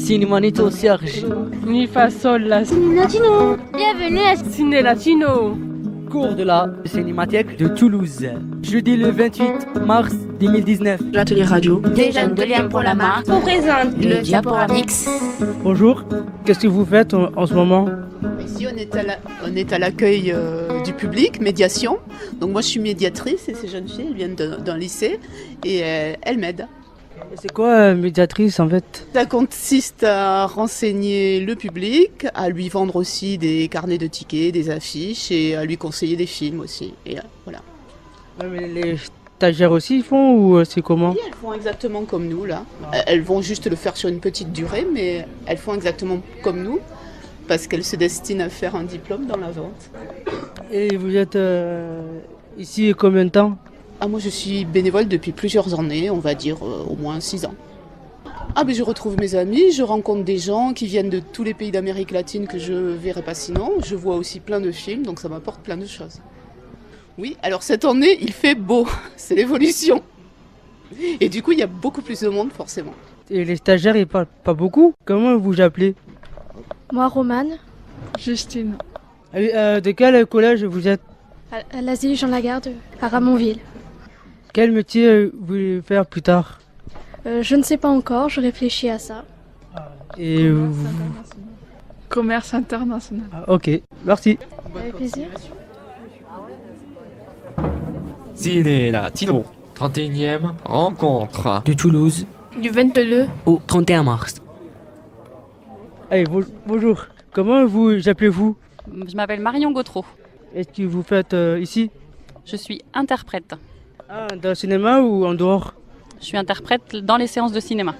Cinémanito Serge. Mi fa sol la Ciné Latino. Bienvenue à Ciné Latino. Cours de la Cinémathèque de Toulouse. Jeudi le 28 mars 2019. L'atelier radio. des jeunes de Liam pour la marque. On présente Le Diaporamix. Bonjour, qu'est-ce que vous faites en ce moment? Ici, on est à l'accueil du public, médiation. Donc moi, je suis médiatrice et ces jeunes filles, elles viennent d'un lycée et elles m'aident. C'est quoi médiatrice en fait? Ça consiste à renseigner le public, à lui vendre aussi des carnets de tickets, des affiches et à lui conseiller des films aussi. Et voilà. Ouais, mais les stagiaires aussi ils font ou c'est comment? Oui, elles font exactement comme nous là. Elles vont juste le faire sur une petite durée, mais elles font exactement comme nous parce qu'elles se destinent à faire un diplôme dans la vente. Et vous êtes ici combien de temps? Ah, moi je suis bénévole depuis plusieurs années, on va dire au moins 6 ans. Ah ben je retrouve mes amis, je rencontre des gens qui viennent de tous les pays d'Amérique latine que je ne verrais pas sinon. Je vois aussi plein de films, donc ça m'apporte plein de choses. Oui, alors cette année il fait beau, c'est l'évolution. Et du coup il y a beaucoup plus de monde forcément. Et les stagiaires ils parlent pas beaucoup? Comment vous appelez? Moi, Romane, Justine. De quel collège vous êtes? à l'asile Jean Lagarde, à Ramonville. Quel métier vous voulez faire plus tard? Je ne sais pas encore, je réfléchis à ça. Et vous... Commerce international. Ok, merci. Avec plaisir. Ciné Latino, 31e rencontre. De Toulouse Du 22 au 31 mars. Allez, bonjour. Comment vous appelez-vous? Je m'appelle Marion Gautreau. Est-ce que vous faites ici? Je suis interprète. Ah, dans le cinéma ou en dehors? Je suis interprète dans les séances de cinéma.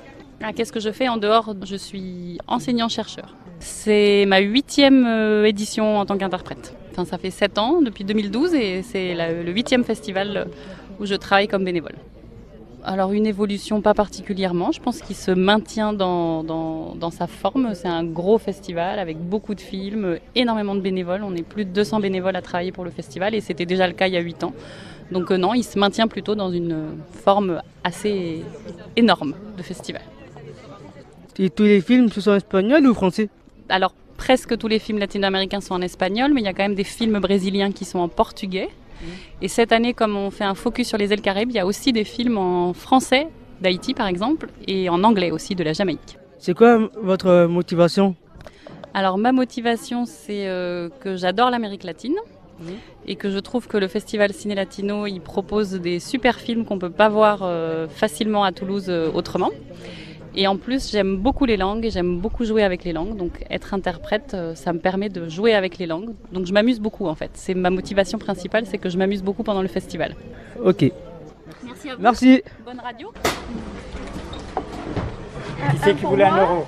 Qu'est-ce que je fais en dehors? Je suis enseignant-chercheur. C'est ma 8e édition en tant qu'interprète. Enfin, ça fait 7 ans, depuis 2012, et c'est le 8e festival où je travaille comme bénévole. Alors une évolution pas particulièrement, je pense qu'il se maintient dans sa forme. C'est un gros festival avec beaucoup de films, énormément de bénévoles. On est plus de 200 bénévoles à travailler pour le festival et c'était déjà le cas il y a 8 ans. Donc non, il se maintient plutôt dans une forme assez énorme de festival. Et tous les films, ce sont espagnols ou français? Alors presque tous les films latino-américains sont en espagnol, mais il y a quand même des films brésiliens qui sont en portugais. Et cette année, comme on fait un focus sur les îles Caraïbes, il y a aussi des films en français, d'Haïti par exemple, et en anglais aussi, de la Jamaïque. C'est quoi votre motivation? Alors ma motivation, c'est que j'adore l'Amérique latine et que je trouve que le Festival Ciné Latino, il propose des super films qu'on ne peut pas voir facilement à Toulouse autrement. Et en plus, j'aime beaucoup les langues et j'aime beaucoup jouer avec les langues. Donc être interprète, ça me permet de jouer avec les langues. Donc je m'amuse beaucoup en fait. C'est ma motivation principale, c'est que je m'amuse beaucoup pendant le festival. Ok. Merci à vous. Merci. Bonne radio. Qui c'est qui voulait 1 euro?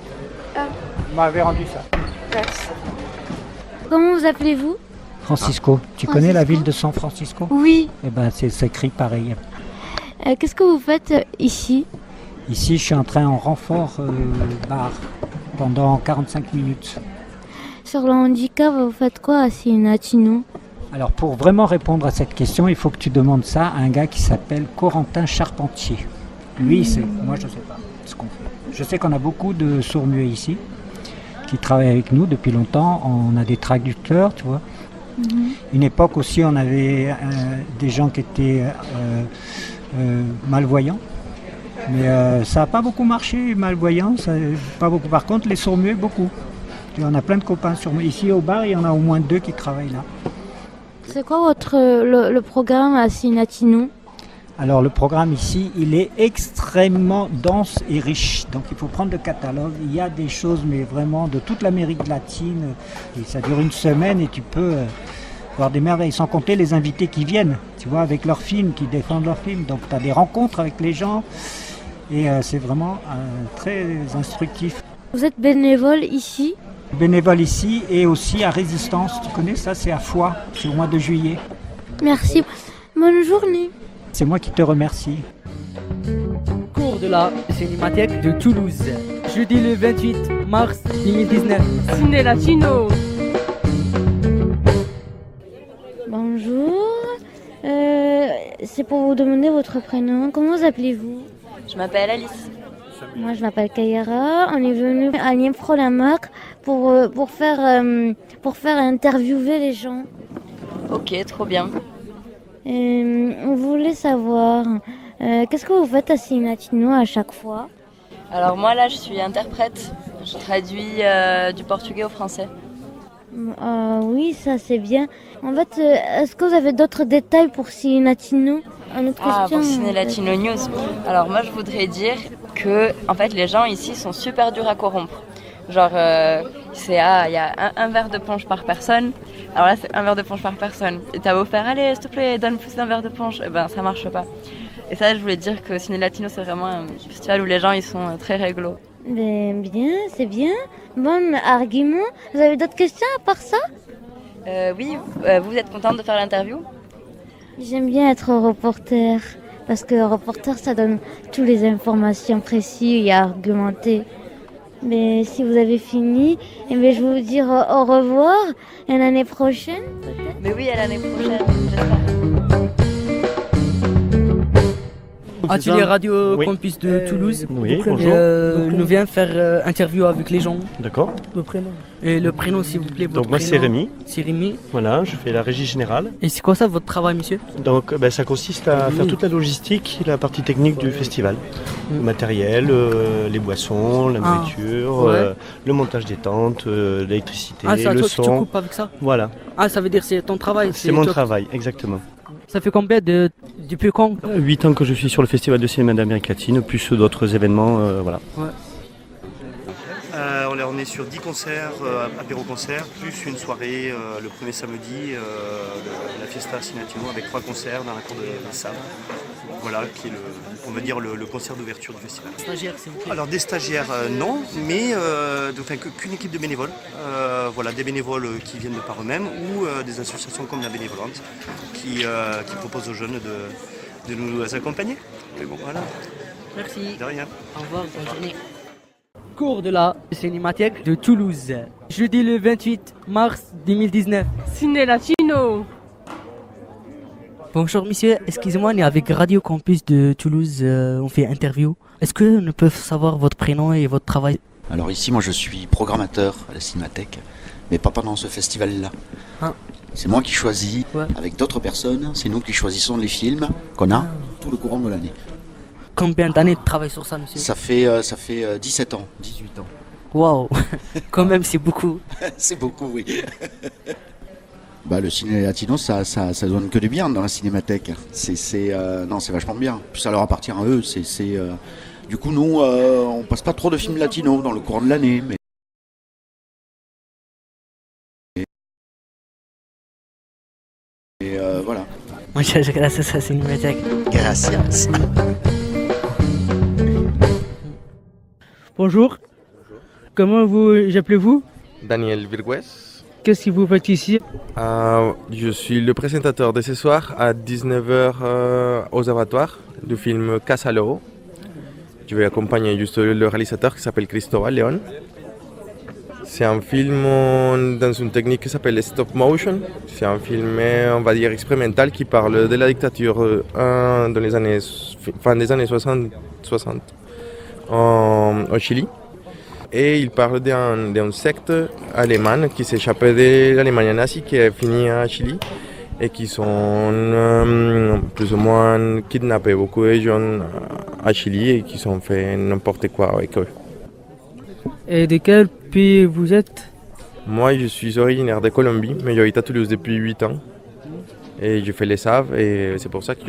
Vous m'avez rendu ça. Comment vous appelez-vous? Francisco. Tu connais la ville de San Francisco? Oui. Eh ben c'est écrit pareil. Qu'est-ce que vous faites ici? Ici, je suis en train en renfort bar pendant 45 minutes. Sur le handicap, vous faites quoi à Ciné Latino? Alors, pour vraiment répondre à cette question, il faut que tu demandes ça à un gars qui s'appelle Corentin Charpentier. Lui, c'est... Moi, je ne sais pas ce qu'on fait. Je sais qu'on a beaucoup de sourds-muets ici qui travaillent avec nous depuis longtemps. On a des traducteurs, tu vois. Une époque aussi, on avait des gens qui étaient malvoyants. Mais ça n'a pas beaucoup marché, malvoyant, pas beaucoup. Par contre, les sourds-muets, beaucoup. On a plein de copains sourds-muets. Ici, au bar, il y en a au moins 2 qui travaillent là. C'est quoi le programme à Ciné Latino? Alors, le programme ici, il est extrêmement dense et riche. Donc, il faut prendre le catalogue. Il y a des choses, mais vraiment, de toute l'Amérique latine. Et ça dure 1 semaine et tu peux voir des merveilles, sans compter les invités qui viennent, tu vois, avec leurs films, qui défendent leurs films. Donc, tu as des rencontres avec les gens. Et c'est vraiment très instructif. Vous êtes bénévole ici? Bénévole ici et aussi à Résistance. Tu connais ça? C'est à Foix, c'est au mois de juillet. Merci. Bonne journée. C'est moi qui te remercie. Cours de la Cinémathèque de Toulouse. Jeudi le 28 mars 2019. Ciné Latino. Bonjour. C'est pour vous demander votre prénom. Comment vous appelez-vous? Je m'appelle Alice. Je Moi, je m'appelle Kayara. On est venu à Niempro-la-Marque pour faire interviewer les gens. Ok, trop bien. Et on voulait savoir, qu'est-ce que vous faites à Cine Latino à chaque fois? Alors moi là, je suis interprète. Je traduis du portugais au français. Oui, ça c'est bien. En fait, est-ce que vous avez d'autres détails pour Cine Latino? Pour Ciné Latino News. Alors moi, je voudrais dire que en fait, les gens ici sont super durs à corrompre. Genre, il y a un verre de punch par personne. Alors là, c'est un verre de punch par personne. Et t'as beau faire, allez, s'il te plaît, donne plus d'un verre de punch. Eh ben, ça marche pas. Et ça, je voulais dire que Ciné Latino, c'est vraiment un festival où les gens, ils sont très réglo. Bien, c'est bien. Bon argument. Vous avez d'autres questions à part ça? Oui, vous êtes contente de faire l'interview? J'aime bien être reporter. Parce que reporter, ça donne toutes les informations précises et argumentées. Mais si vous avez fini, je vais vous dire au revoir et à l'année prochaine, peut-être. Mais oui, à l'année prochaine, j'espère. Atelier Radio Campus de Toulouse. Oui, bonjour. Nous vient faire interview avec les gens. D'accord. Le prénom. Et le prénom, s'il vous plaît. Donc moi, c'est Rémi. C'est Rémi. Voilà, je fais la régie générale. Et c'est quoi ça, votre travail, monsieur? Donc ça consiste à faire toute la logistique, la partie technique du festival. Le matériel, les boissons, la nourriture, le montage des tentes, l'électricité, ça, le toi, son. tu t'occupes avec ça? Voilà. Ah, ça veut dire c'est ton travail? C'est mon travail, exactement. Ça fait combien depuis quand? 8 ans que je suis sur le Festival de cinéma d'Amérique latine, plus d'autres événements, voilà. Ouais. On est sur 10 concerts, apéro-concerts, plus une soirée le premier samedi, la Fiesta Cinélatino avec 3 concerts dans la cour de Sable. Voilà, qui est le concert d'ouverture du festival. Stagiaires, s'il vous plaît. Alors des stagiaires, non, mais qu'une équipe de bénévoles. Voilà, des bénévoles qui viennent de par eux-mêmes ou des associations comme la Bénévolente qui proposent aux jeunes de nous accompagner. Mais bon, voilà. Merci. De rien. Au revoir, bonne journée. Cours de la Cinémathèque de Toulouse. Jeudi le 28 mars 2019. Ciné Latino. Bonjour monsieur, excusez-moi, on est avec Radio Campus de Toulouse, on fait interview. Est-ce que nous pouvons savoir votre prénom et votre travail? Alors ici, moi je suis programmateur à la Cinémathèque, mais pas pendant ce festival-là. Ah. C'est moi qui choisis, avec d'autres personnes, c'est nous qui choisissons les films qu'on a tout le courant de l'année. Combien d'années de travail sur ça, monsieur? Ça fait 17 ans, 18 ans. Waouh, quand même c'est beaucoup. C'est beaucoup, oui. Le ciné latino, ça donne que du bien dans la cinémathèque. C'est vachement bien. Puis ça leur appartient à eux. Du coup, nous, on passe pas trop de films latinos dans le courant de l'année. Et voilà. Muchas gracias a Cinémathèque. Gracias. Bonjour. Comment vous appelez-vous? Daniel Virgües. Qu'est-ce que vous faites ici? Je suis le présentateur de ce soir à 19h aux abattoirs du film Casa Lobo. Je vais accompagner juste le réalisateur qui s'appelle Cristóbal León. C'est un film dans une technique qui s'appelle stop motion. C'est un film, on va dire, expérimental qui parle de la dictature dans les années, fin des années 60 au Chili. Et il parle d'une secte allemande qui s'échappait de l'Allemagne nazie, qui est finie à Chili et qui sont plus ou moins kidnappés beaucoup de jeunes à Chili et qui sont fait n'importe quoi avec eux. Et de quel pays vous êtes? Moi, je suis originaire de Colombie, mais j'habite à Toulouse depuis 8 ans. Et je fais les SAV et c'est pour ça que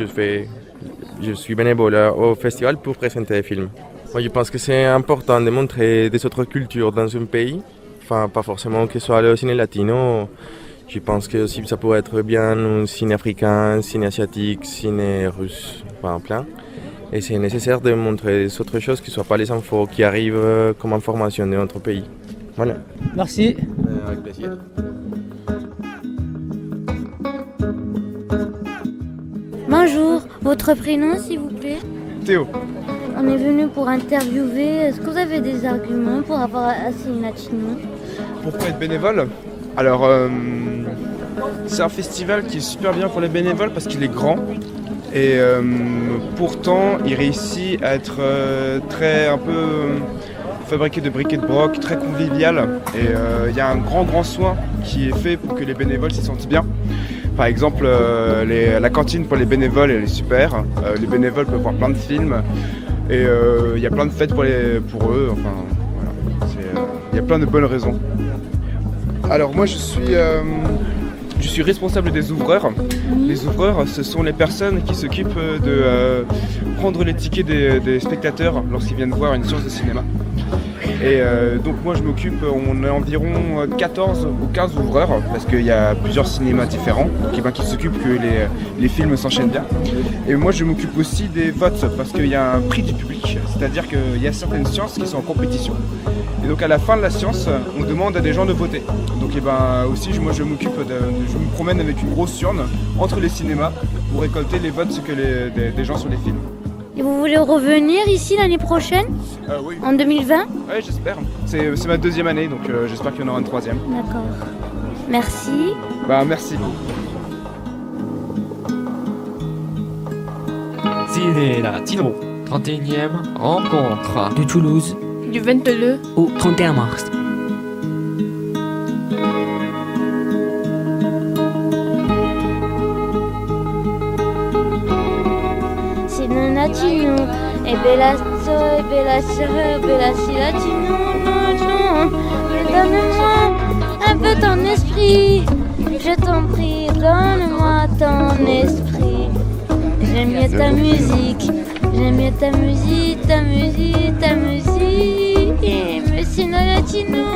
je suis bénévole au festival pour présenter des films. Moi, je pense que c'est important de montrer des autres cultures dans un pays. Enfin, pas forcément que ce soit le ciné latino. Je pense que aussi ça pourrait être bien un ciné africain, ciné asiatique, ciné russe, enfin plein. Et c'est nécessaire de montrer des autres choses qui ne soient pas les infos qui arrivent comme information de notre pays. Voilà. Merci. Avec plaisir. Bonjour, votre prénom s'il vous plaît? Théo. On est venu pour interviewer. Est-ce que vous avez des arguments par rapport à Ciné Latino? Pourquoi être bénévole? Alors, C'est un festival qui est super bien pour les bénévoles parce qu'il est grand et pourtant il réussit à être très un peu fabriqué de briques et de broc, très convivial et il y a un grand soin qui est fait pour que les bénévoles s'y sentent bien. Par exemple, la cantine pour les bénévoles elle est super, les bénévoles peuvent voir plein de films et il y a plein de fêtes pour eux, enfin voilà, il y a plein de bonnes raisons. Alors moi je suis responsable des ouvreurs. Les ouvreurs, ce sont les personnes qui s'occupent de prendre les tickets des spectateurs lorsqu'ils viennent voir une séance de cinéma. Et donc moi je m'occupe, on est environ 14 ou 15 ouvreurs parce qu'il y a plusieurs cinémas différents qui s'occupent que les films s'enchaînent bien. Et moi je m'occupe aussi des votes parce qu'il y a un prix du public, c'est-à-dire qu'il y a certaines sciences qui sont en compétition. Et donc à la fin de la science, on demande à des gens de voter. Donc aussi moi je m'occupe, je me promène avec une grosse urne entre les cinémas pour récolter les votes des gens sur les films. Et vous voulez revenir ici l'année prochaine? Oui. En 2020? Oui, j'espère. C'est ma 2e année, donc j'espère qu'il y en aura une 3e. D'accord. Merci. Merci. Ciné Latino, 31e rencontre. De Toulouse Du 22 au 31 mars. Cine Latino, e bella si latino, non. Mais donne-moi un peu ton esprit, je t'en prie, donne-moi ton esprit. J'aime bien ta musique, ta musique. Mais Cine Latino,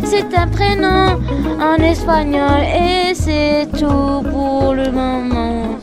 c'est un prénom en espagnol et c'est tout pour le moment.